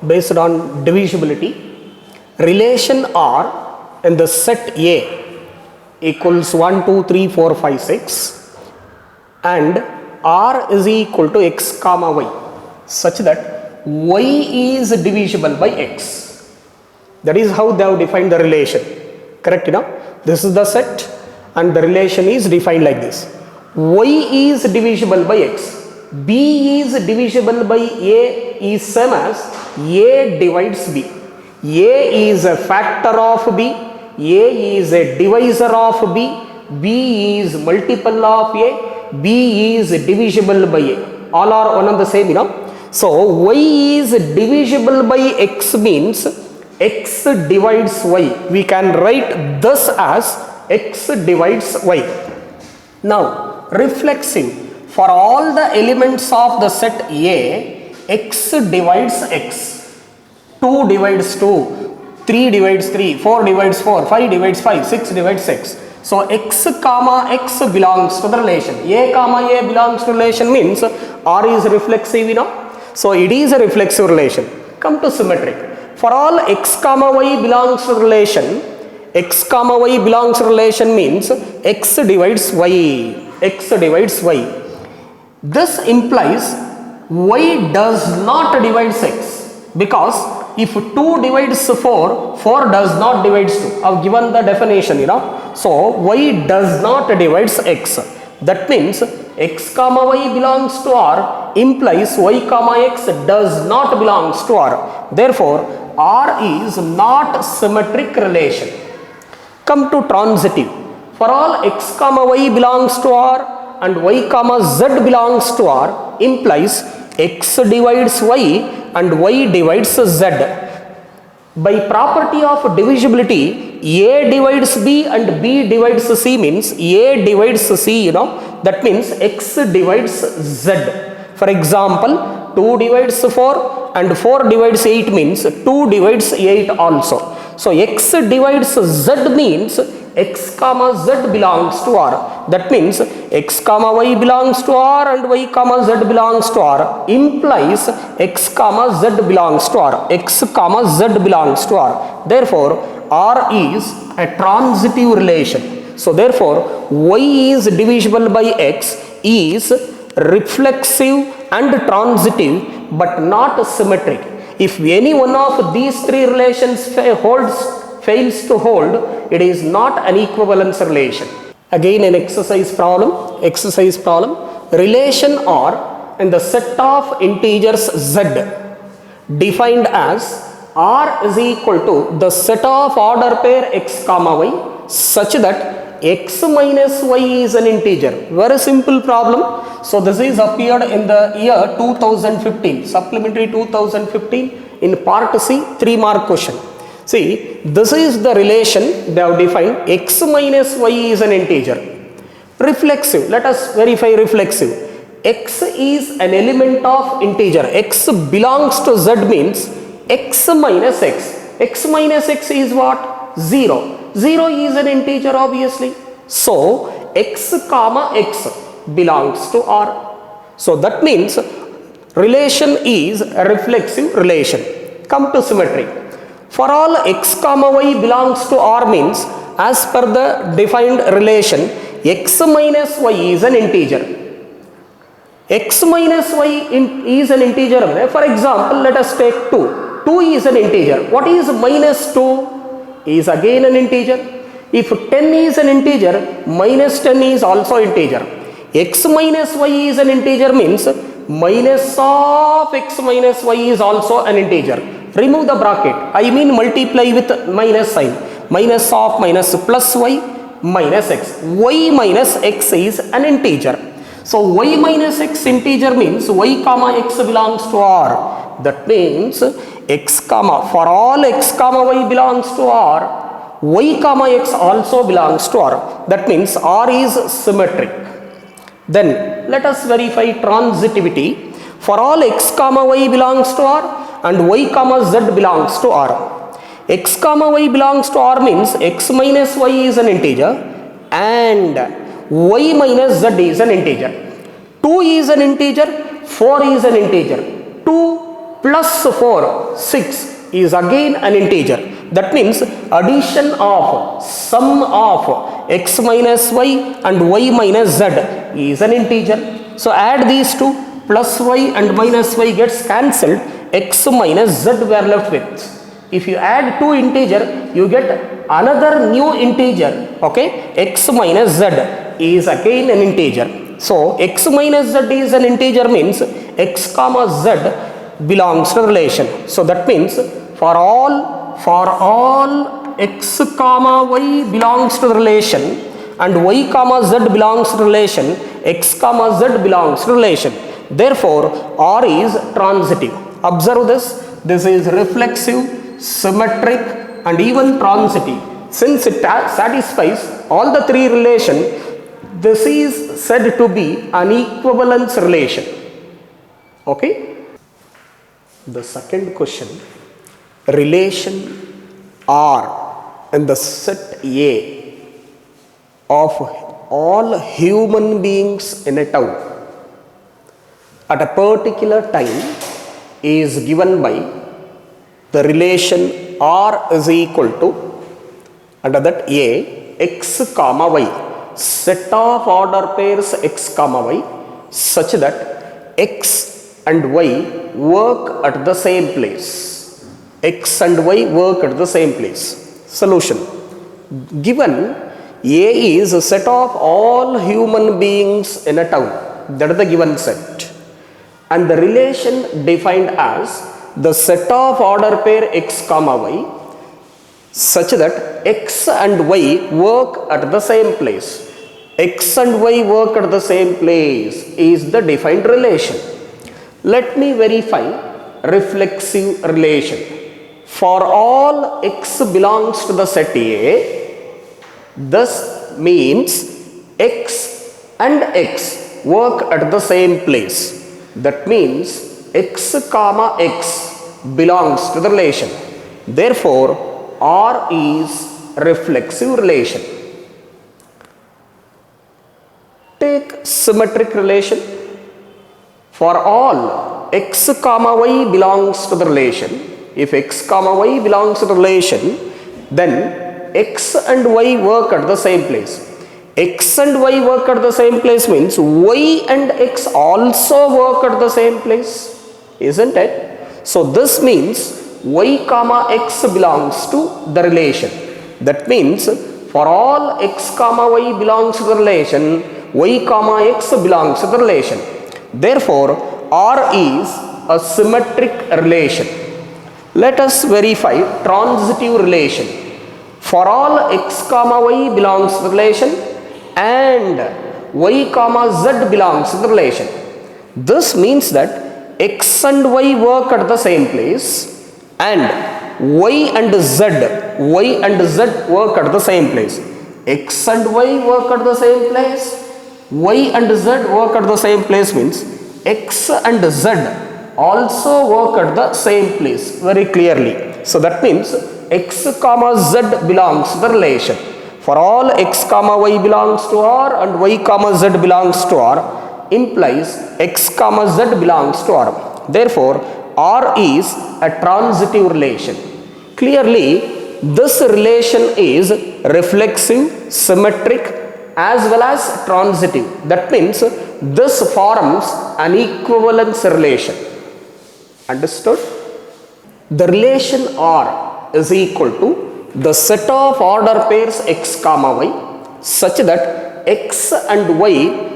based on divisibility. Relation R in the set A equals 1, 2, 3, 4, 5, 6 and R is equal to x comma y such that y is divisible by x. That is how they have defined the relation. Correct, this is the set and the relation is defined like this. Y is divisible by x. B is divisible by A is same as A divides B. A is a factor of B. A is a divisor of B. B is multiple of A. B is divisible by A. All are one and the same, So y is divisible by x means x divides y. We can write this as x divides y. Now reflexive. For all the elements of the set A, x divides x. 2 divides 2, 3 divides 3, 4 divides 4, 5 divides 5, 6 divides 6. So x comma x belongs to the relation. A comma A belongs to relation means R is reflexive, So it is a reflexive relation. Come to symmetric. For all x comma y belongs to relation, x comma y belongs to relation means x divides y. X divides y. This implies y does not divide x, because if 2 divides 4, 4 does not divide 2. I have given the definition, So y does not divide x. That means x comma y belongs to R implies y comma x does not belongs to R. Therefore, R is not symmetric relation. Come to transitive. For all x comma y belongs to R and y comma z belongs to R implies x divides y and y divides z. By property of divisibility, A divides B and B divides C means A divides C, that means x divides z. For example, 2 divides 4 and 4 divides 8 means 2 divides 8 also. So x divides z means x comma z belongs to R. That means x comma y belongs to R and y comma z belongs to R implies x comma z belongs to R. X comma z belongs to R. Therefore, R is a transitive relation. So therefore, y is divisible by x is reflexive and transitive but not symmetric. If any one of these three relations fails to hold, it is not an equivalence relation. Again an exercise problem. Relation R in the set of integers z defined as R is equal to the set of order pair x comma y such that x minus y is an integer. Very simple problem. So this is appeared in the year 2015, supplementary 2015 in part C, 3-mark question. See, this is the relation they have defined. X minus y is an integer. Reflexive. Let us verify reflexive. X is an element of integer. X belongs to z means x minus x. X minus x is what? 0. 0 is an integer obviously. So, x comma x belongs to R. So, that means relation is a reflexive relation. Come to symmetry. For all x comma y belongs to R means as per the defined relation x minus y is an integer. X minus y is an integer. For example, let us take 2. 2 is an integer. What is minus 2? Is again an integer. If 10 is an integer, minus 10 is also integer. X minus y is an integer means minus of x minus y is also an integer. Remove the bracket. I mean multiply with minus sign. Minus of minus plus y minus x. Y minus x is an integer. So y minus x integer means y comma x belongs to R. That means x comma, for all x comma y belongs to R, y comma x also belongs to R. That means R is symmetric. Then let us verify transitivity. For all x comma y belongs to R and y comma z belongs to R. X comma y belongs to R means x minus y is an integer and y minus z is an integer. 2 is an integer, 4 is an integer. 2 plus 4, 6 is again an integer. That means addition of sum of x minus y and y minus z is an integer. So add these two, plus y and minus y gets cancelled, x minus z we are left with. If you add two integer, you get another new integer, okay? X minus z is again an integer. So x minus z is an integer means x comma z belongs to relation. So that means for all x comma y belongs to the relation and y comma z belongs to relation, x comma z belongs to relation. Therefore R is transitive. Observe this. This is reflexive, symmetric and even transitive. Since it satisfies all the three relation, this is said to be an equivalence relation. Okay. The second question, relation R in the set A of all human beings in a town at a particular time is given by the relation R is equal to, under that A, x comma y, set of order pairs x comma y such that x and y work at the same place. X and y work at the same place. Solution. Given A is a set of all human beings in a town, that is the given set, and the relation defined as the set of order pair x comma y such that x and y work at the same place. X and y work at the same place is the defined relation. Let me verify reflexive relation. For all x belongs to the set A, this means x and x work at the same place. That means x comma x belongs to the relation. Therefore R is reflexive relation. Take symmetric relation. For all x comma y belongs to the relation, if x comma y belongs to the relation, then x and y work at the same place. X and y work at the same place means y and x also work at the same place, isn't it? So this means y comma x belongs to the relation. That means for all x comma y belongs to the relation, y comma x belongs to the relation. Therefore R is a symmetric relation. Let us verify transitive relation. For all x comma y belongs to the relation and y comma z belongs to the relation. This means that x and y work at the same place and y and z work at the same place. X and y work at the same place, y and z work at the same place means x and z also work at the same place very clearly. So that means x comma z belongs to the relation. For all x comma y belongs to R and y comma z belongs to R implies x comma z belongs to R. Therefore R is a transitive relation. Clearly this relation is reflexive, symmetric as well as transitive. That means this forms an equivalence relation. Understood? The relation R is equal to the set of order pairs x comma y such that x and y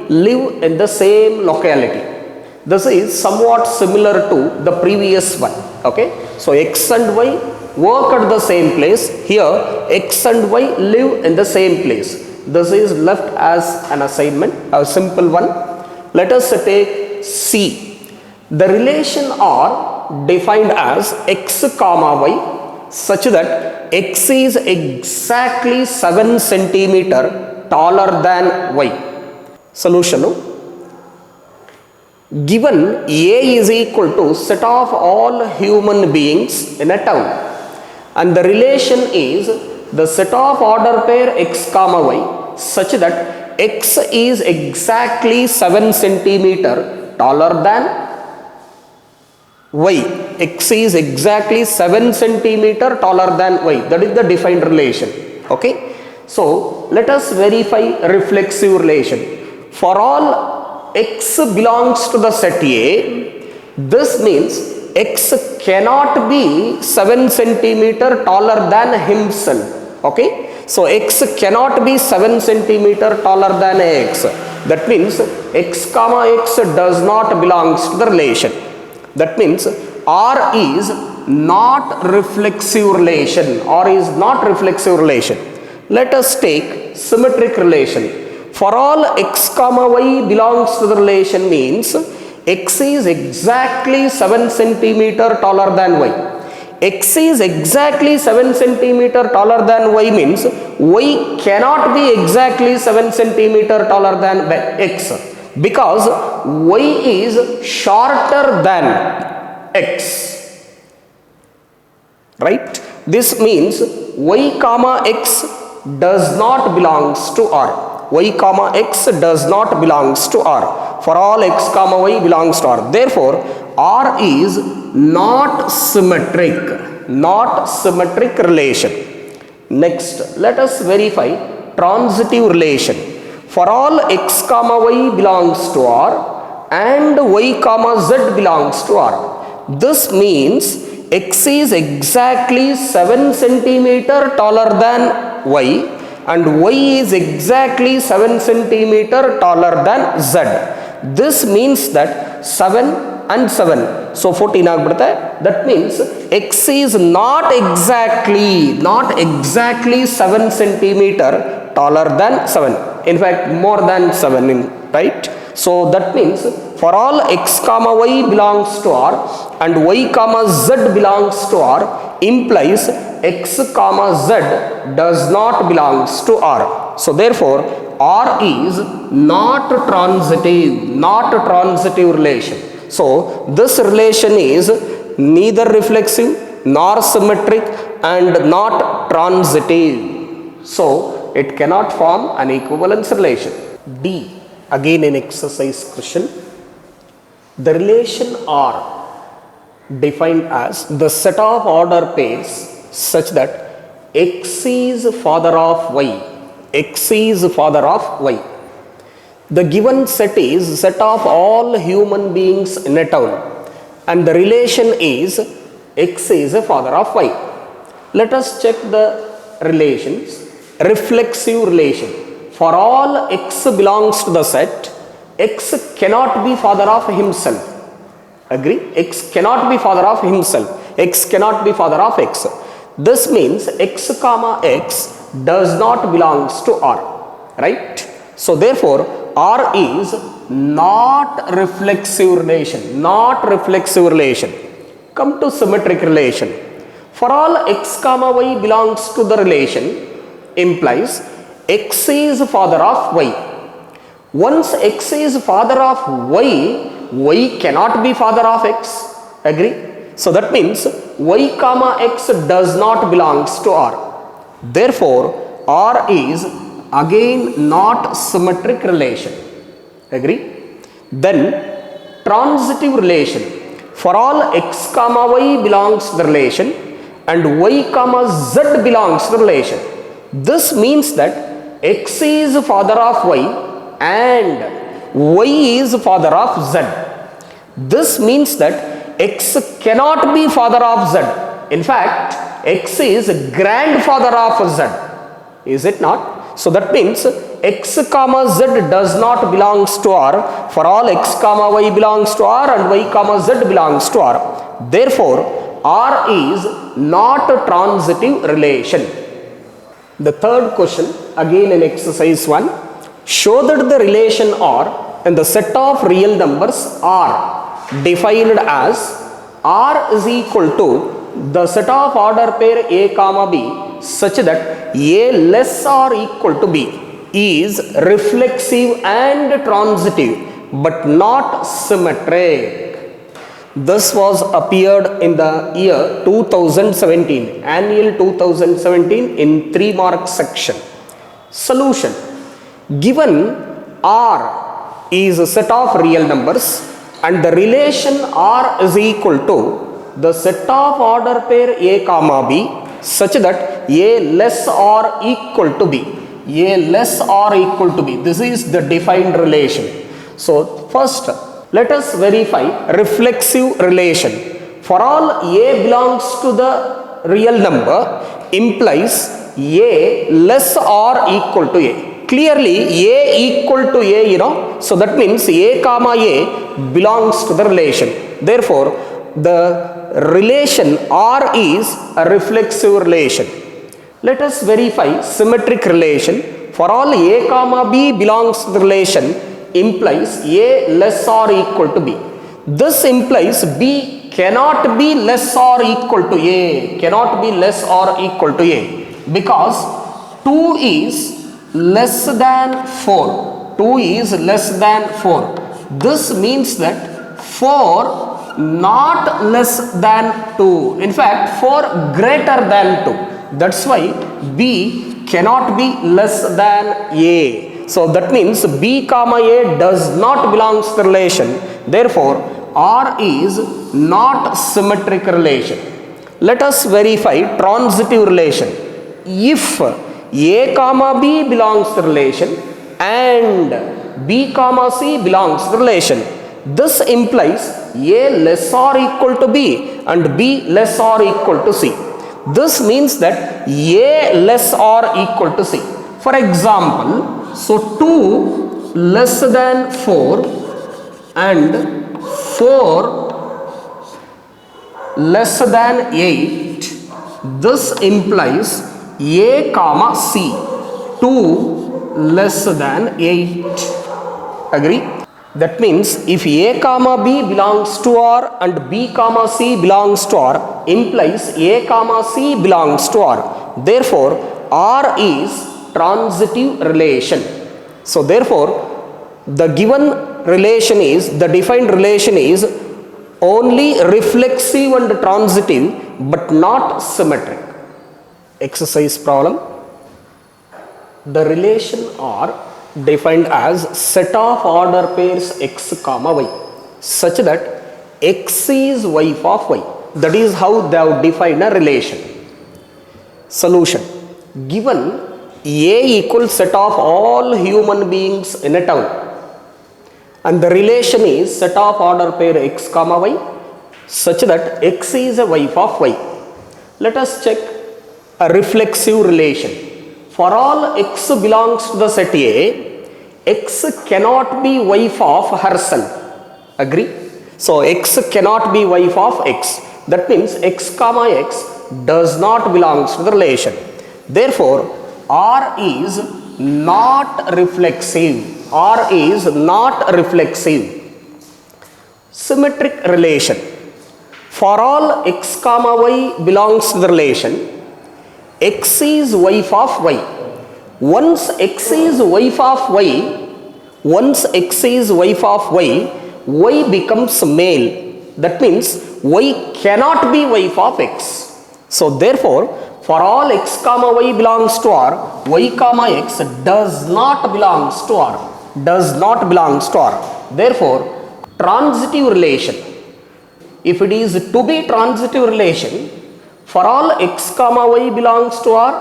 live in the same locality. This is somewhat similar to the previous one. Okay, so x and y work at the same place. Here x and y live in the same place. This is left as an assignment, a simple one. Let us take C. The relation R defined as x comma y such that x is exactly 7 centimeter taller than y. Solution. Given A is equal to set of all human beings in a town and the relation is the set of order pair x comma y such that x is exactly 7 centimeter taller than y. x is exactly 7 centimeter taller than y. That is the defined relation. Okay. So let us verify reflexive relation. For all x belongs to the set A, this means x cannot be 7 centimeter taller than himself. Okay. So x cannot be 7 centimeter taller than x. That means x comma x does not belongs to the relation. That means R is not reflexive relation. R is not reflexive relation. Let us take symmetric relation. For all x comma y belongs to the relation means x is exactly 7 centimeter taller than y. X is exactly 7 centimeter taller than y means y cannot be exactly 7 centimeter taller than x, because y is shorter than x. Right? This means y comma x does not belongs to R. Y comma x does not belongs to R. For all x comma y belongs to R. Therefore, R is not symmetric. Not symmetric relation. Next, let us verify transitive relation. For all x comma y belongs to R and y comma z belongs to R. This means x is exactly 7 centimeter taller than y and y is exactly 7 centimeter taller than z. This means that 7 and 7, so 14 agbidutte. That means x is not exactly 7 centimeter taller than 7. In fact, more than 7, right? So that means for all x comma y belongs to R and y comma z belongs to R implies x comma z does not belongs to R. So therefore R is not transitive relation. So this relation is neither reflexive nor symmetric and not transitive. So it cannot form an equivalence relation. D. Again an exercise question. The relation R defined as the set of order pairs such that x is father of y. X is father of y. The given set is set of all human beings in a town and the relation is x is a father of y. Let us check the relations. Reflexive relation. For all x belongs to the set, x cannot be father of himself. Agree? X cannot be father of himself. X cannot be father of x. This means x comma x does not belongs to R. Right? So therefore R is not reflexive relation. Not reflexive relation. Come to symmetric relation. For all x comma y belongs to the relation implies x is father of y. Once x is father of y, y cannot be father of x. Agree? So that means y comma x does not belongs to R. Therefore R is again not symmetric relation. Agree? Then transitive relation. For all x comma y belongs to the relation and y comma z belongs to the relation. This means that x is father of y and y is father of z. This means that x cannot be father of z. In fact, x is grandfather of z. Is it not? So that means x comma z does not belongs to R. For all x comma y belongs to R and y comma z belongs to R. Therefore R is not a transitive relation. The third question, again in exercise 1. Show that the relation R and the set of real numbers R defined as R is equal to the set of order pair A comma B such that A less or equal to B is reflexive and transitive but not symmetric. This was appeared in the year 2017, annual 2017 in 3 mark section. Solution. Given R is a set of real numbers and the relation R is equal to the set of order pair A comma B such that A less or equal to B. A less or equal to B. This is the defined relation. So first let us verify reflexive relation. For all A belongs to the real number implies A less or equal to A. Clearly A equal to A, so that means A comma A belongs to the relation. Therefore, the relation R is a reflexive relation. Let us verify symmetric relation. For all A comma B belongs to the relation implies A less or equal to B. This implies B cannot be less or equal to A. Cannot be less or equal to A because 2 is less than 4. 2 is less than 4. This means that 4 not less than 2. In fact, 4 greater than 2. That's why B cannot be less than A. So that means B comma A does not belong to the relation. Therefore, R is not symmetric relation. Let us verify transitive relation. If A comma B belongs to the relation and B comma C belongs to the relation, this implies A less or equal to B and B less or equal to C. This means that A less or equal to C. For example, so 2 less than 4 and 4 less than 8. This implies A comma C. 2 less than 8. Agree? That means if A comma B belongs to R and B comma C belongs to R implies A comma C belongs to R. Therefore, R is transitive relation. So therefore, the given relation is, the defined relation is only reflexive and transitive but not symmetric. Exercise problem. The relation R defined as set of order pairs x comma y such that x is wife of y. That is how they have defined a relation. Solution. Given A equals set of all human beings in a town and the relation is set of order pair x comma y such that x is a wife of y. Let us check a reflexive relation. For all x belongs to the set A, x cannot be wife of herself. Agree? So x cannot be wife of x. That means x comma x does not belong to the relation. Therefore, R is not reflexive. R is not reflexive. Symmetric relation. For all x comma y belongs to the relation, x is wife of y. Once x is wife of y, y becomes male. That means y cannot be wife of x. So therefore, for all x comma y belongs to R, y comma x does not belongs to R. Does not belongs to R. Therefore, transitive relation. If it is to be transitive relation, for all x comma y belongs to R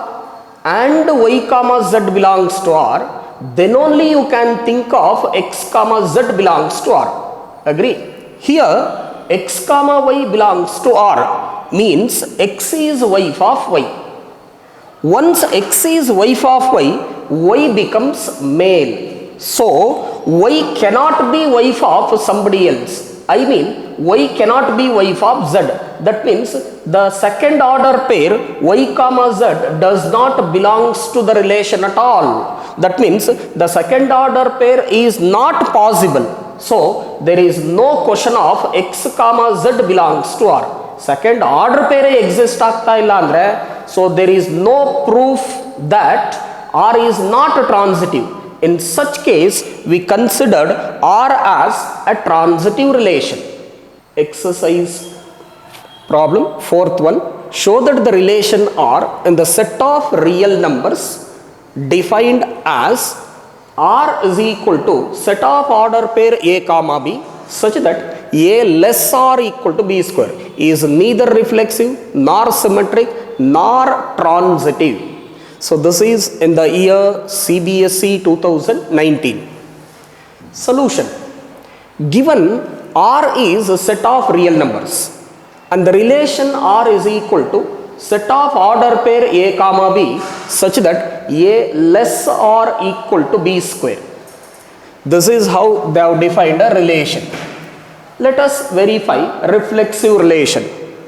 and y comma z belongs to R, then only you can think of x comma z belongs to R. Agree? Here, x comma y belongs to R means x is wife of y. Once x is wife of y becomes male. So, y cannot be wife of somebody else. I mean, y cannot be wife of z. That means the second order pair y comma z does not belongs to the relation at all. That means the second order pair is not possible. So, there is no question of x comma z belongs to R. Second order pair exist ಆಗ್ತಾ ಇಲ್ಲ ಅಂದ್ರೆ, so there is no proof that R is not transitive. In such case, we considered R as a transitive relation. Exercise problem, fourth one. Show that the relation R in the set of real numbers defined as R is equal to set of order pair A comma B such that A less or equal to B square is neither reflexive nor symmetric nor transitive. So this is in the year CBSE 2019. Solution. Given R is a set of real numbers and the relation R is equal to set of order pair A comma B such that A less or equal to B square. This is how they have defined a relation. Let us verify reflexive relation.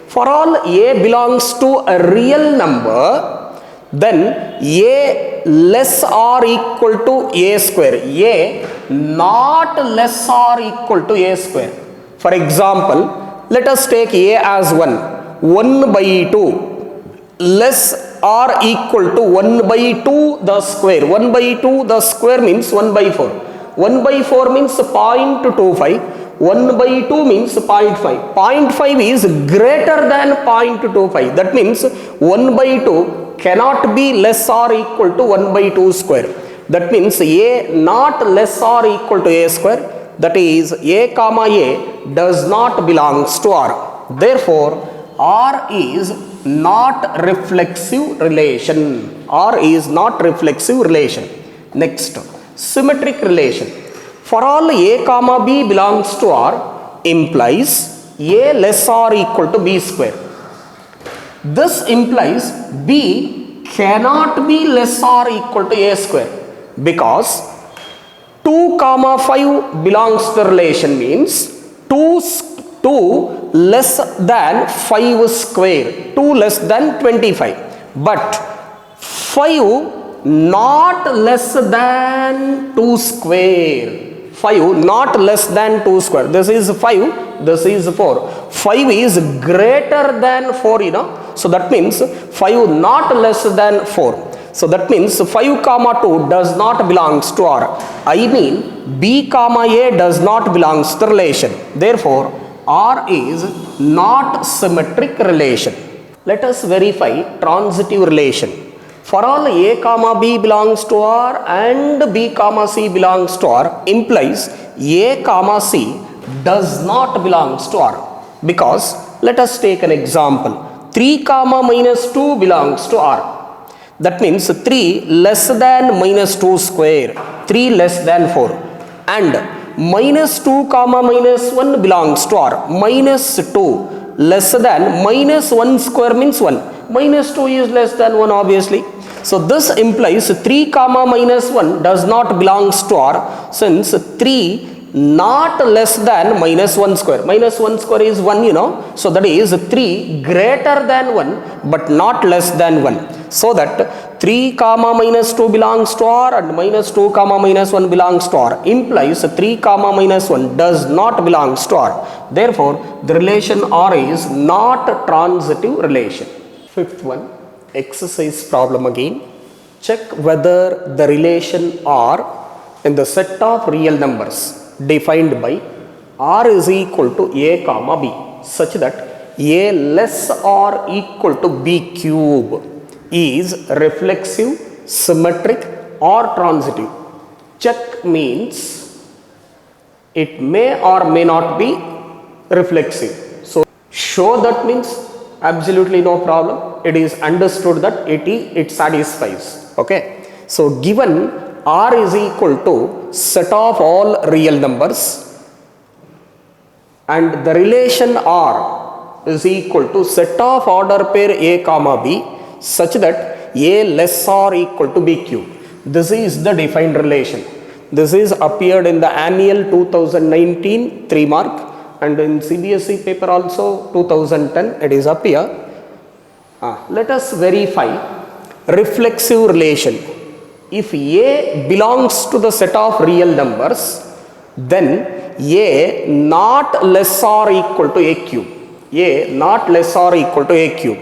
For all A belongs to a real number, then A less or equal to A square, A not less or equal to A square. For example, let us take A as 1, 1 by 2 less or equal to 1 by 2 the square. 1 by 2 the square means 1 by 4. 1 by 4 means 0.25. 1 by 2 means 0.5. 0.5 is greater than 0.25. That means 1 by 2 cannot be less or equal to 1 by 2 square. That means A not less or equal to A square. That is A comma A does not belongs to R. Therefore, R is not reflexive relation. R is not reflexive relation. Next, symmetric relation. For all A comma B belongs to R implies A less or equal to B square. This implies B cannot be less or equal to A square because 2 comma 5 belongs to the relation means 2 less than 5 square, 2 less than 25, but 5 not less than 2 square. 5 not less than 2 square. This is 5, this is 4. 5 is greater than 4, So that means 5 not less than 4. So that means 5 comma 2 does not belongs to R. I mean B comma A does not belongs to the relation. Therefore, R is not symmetric relation. Let us verify transitive relation. For all A comma B belongs to R and B comma C belongs to R implies A comma C does not belongs to R. Because let us take an example. 3 comma minus 2 belongs to R. That means 3 less than minus 2 square, 3 less than 4. And minus 2 comma minus 1 belongs to R. Minus 2 less than minus 1 square means 1. Minus 2 is less than 1 obviously. So this implies 3 comma minus 1 does not belongs to R since 3 not less than minus 1 square. Minus 1 square is 1, So that is 3 greater than 1 but not less than 1. So that 3 comma minus 2 belongs to R and minus 2 comma minus 1 belongs to R implies 3 comma minus 1 does not belongs to R. Therefore, the relation R is not transitive relation. Fifth one, exercise problem again. Check whether the relation R in the set of real numbers defined by R is equal to A comma B such that A less or equal to B cube is reflexive, symmetric or transitive. Check means it may or may not be reflexive. So show that means absolutely no problem. It is understood that it satisfies. Okay. So given R is equal to set of all real numbers and the relation R is equal to set of order pair A comma B such that A less or equal to B cube. This is the defined relation. This is appeared in the annual 2019 3 mark and in CBSE paper also 2010 it is appear. Let us verify reflexive relation. If A belongs to the set of real numbers, then A not less or equal to A cube. A not less or equal to A cube.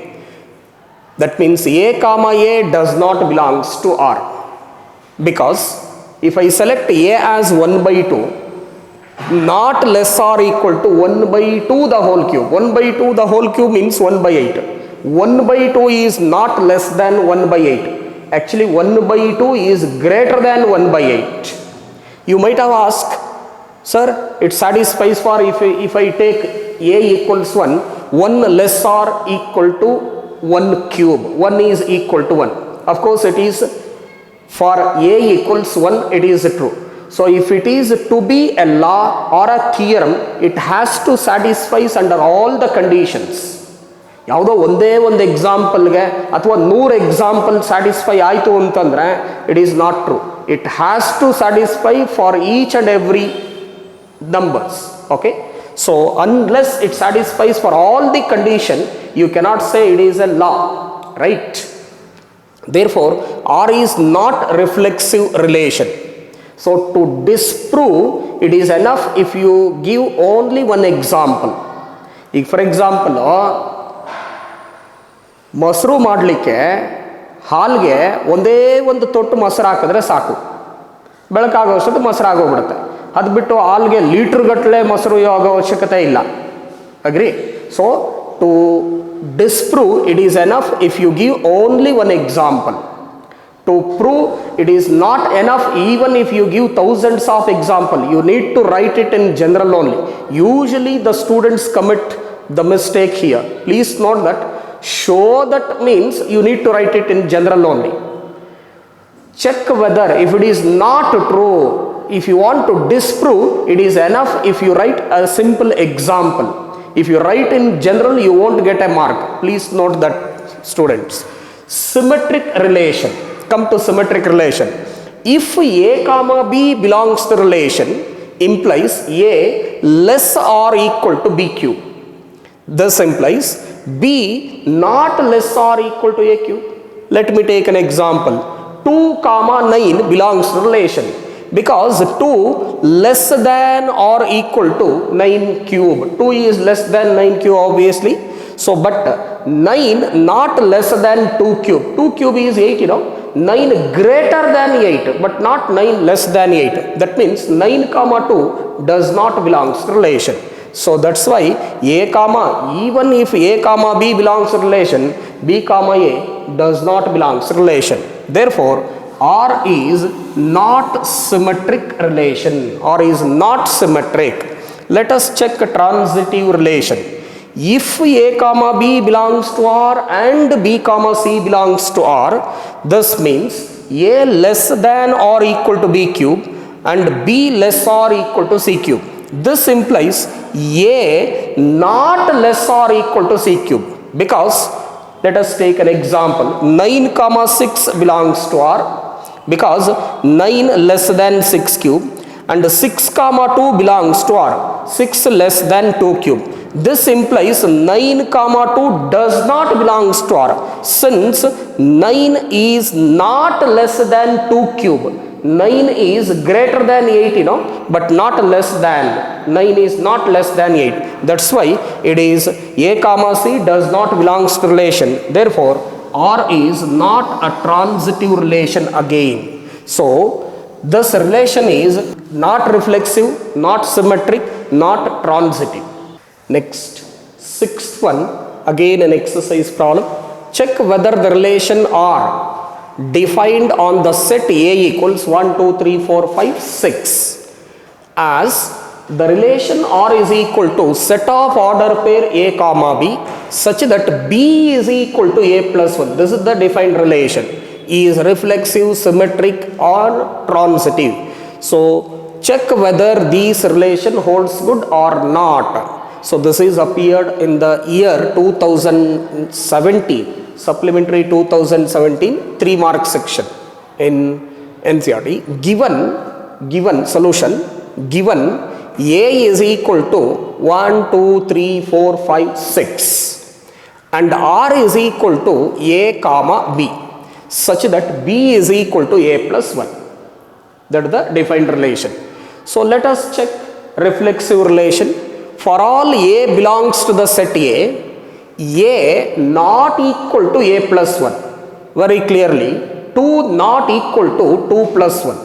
That means A comma A does not belongs to R. Because if I select A as 1 by 2, not less or equal to 1 by 2 the whole cube. 1 by 2 the whole cube means 1 by 8. 1 by 2 is not less than 1 by 8. Actually 1 by 2 is greater than 1 by 8. You might have asked, Sir, it satisfies for if I take a equals 1, 1 less or equal to 1 cube. 1 is equal to 1. Of course, it is for a equals 1, it is true. So, if it is to be a law or a theorem, it has to satisfy under all the conditions. ಯಾವುದೋ ಒಂದೇ ಒಂದು ಎಕ್ಸಾಂಪಲ್ಗೆ ಅಥವಾ 100 example satisfy ಆಯಿತು ಅಂತಂದರೆ it is not true. It has to satisfy for each and every numbers. Okay, so unless it satisfies for all the condition, you cannot say it is a law, right? Therefore, R is not reflexive relation. So to disprove, it is enough if you give only one example. If for example, ಮೊಸರು ಮಾಡಲಿಕ್ಕೆ ಹಾಲಿಗೆ ಒಂದೇ ಒಂದು ತೊಟ್ಟು ಮೊಸರು ಹಾಕಿದ್ರೆ ಸಾಕು, ಬೆಳಕಾಗೋಷ್ಟೊತ್ತು ಮೊಸರು ಆಗೋಗ್ಬಿಡುತ್ತೆ. ಅದು ಬಿಟ್ಟು ಹಾಲಿಗೆ ಲೀಟ್ರ್ ಗಟ್ಟಲೆ ಮೊಸರು ಆಗೋ ಅವಶ್ಯಕತೆ ಇಲ್ಲ. Agree? So to disprove it is enough if you give only one example. To prove, it is not enough even if you give thousands of example. You need to write it in general only. Usually the students commit the mistake here. Please note that. Show that means you need to write it in general only. Check whether if it is not true. If you want to disprove, it is enough if you write a simple example. If you write in general, you won't get a mark. Please note that, students. Symmetric relation. Come to symmetric relation. If a comma b belongs to relation, implies a less or equal to b cube. This implies b not less or equal to a cube. Let me take an example. 2 comma 9 belongs to relation because 2 less than or equal to 9 cube. 2 is less than 9 cube obviously. So but 9 not less than 2 cube. 2 cube is 8, you know. 9 greater than 8 but not 9 less than 8. That means 9 comma 2 does not belongs to relation. So that's why a comma, even if a comma b belongs to relation, b comma a does not belongs to relation. Therefore, R is not symmetric relation or is not symmetric. Let us check a transitive relation. If a comma b belongs to R and b comma c belongs to R, this means a less than or equal to b cube and b less or equal to c cube. This implies a not less or equal to c cube because let us take an example. 9 comma 6 belongs to R because 9 less than 6 cube and 6 comma 2 belongs to R, 6 less than 2 cube. This implies 9 comma 2 does not belongs to R since 9 is not less than 2 cube. 9 is greater than 8, you know, but not less than. 9 is not less than 8. That's why it is a comma c does not belongs to relation. Therefore, R is not a transitive relation again. So, this relation is not reflexive, not symmetric, not transitive. Next, sixth one, again an exercise problem. Check whether the relation R defined on the set A equals 1, 2, 3, 4, 5, 6 as the relation R is equal to set of order pair A comma B such that B is equal to A plus 1. This is the defined relation. Is reflexive, symmetric or transitive. So check whether this relation holds good or not. So this is appeared in the year 2017, supplementary 2017 3 mark section in NCERT. Given solution, given A is equal to 1, 2, 3, 4, 5, 6 and R is equal to A comma B such that B is equal to A plus 1. That is the defined relation. So let us check reflexive relation. For all A belongs to the set A not equal to A plus 1. Very clearly, 2 not equal to 2 plus 1.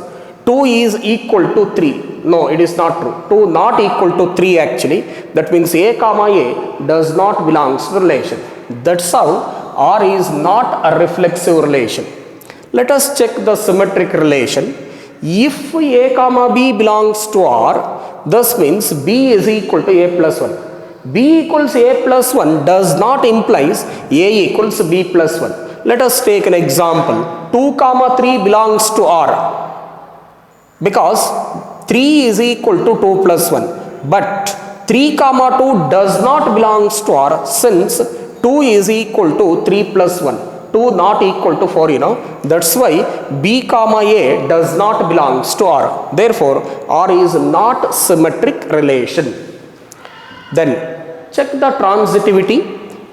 2 is equal to 3. No, it is not true. 2 not equal to 3 actually. That means A comma A does not belongs to relation. That's how R is not a reflexive relation. Let us check the symmetric relation. If A comma B belongs to R, This means B is equal to A plus 1. B equals A plus 1 does not implies A equals B plus 1. Let us take an example. 2 comma 3 belongs to R because 3 is equal to 2 plus 1. But 3 comma 2 does not belongs to R since 2 is equal to 3 plus 1. 2 not equal to 4, That's why B comma A does not belongs to R. Therefore, R is not symmetric relation. Then check the transitivity.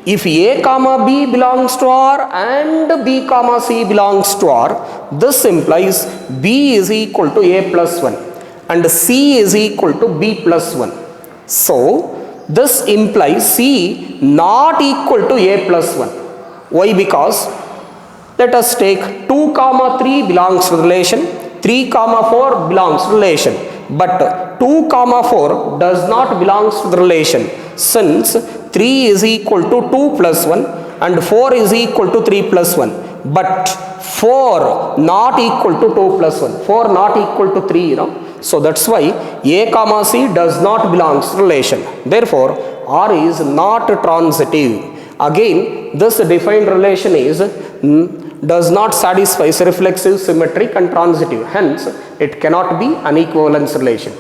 If A comma B belongs to R and B comma C belongs to R, this implies B is equal to A plus 1 and C is equal to B plus 1. So, this implies C not equal to A plus 1. Why? Because let us take 2 comma 3 belongs to relation, 3 comma 4 belongs to relation, but 2 comma 4 does not belongs to the relation since 3 is equal to 2 plus 1 and 4 is equal to 3 plus 1, but 4 not equal to 2 plus 1, 4 not equal to 3, So that's why A comma C does not belongs to relation. Therefore, R is not transitive. Again, this defined relation is does not satisfy reflexive, symmetric and transitive. Hence, it cannot be an equivalence relation.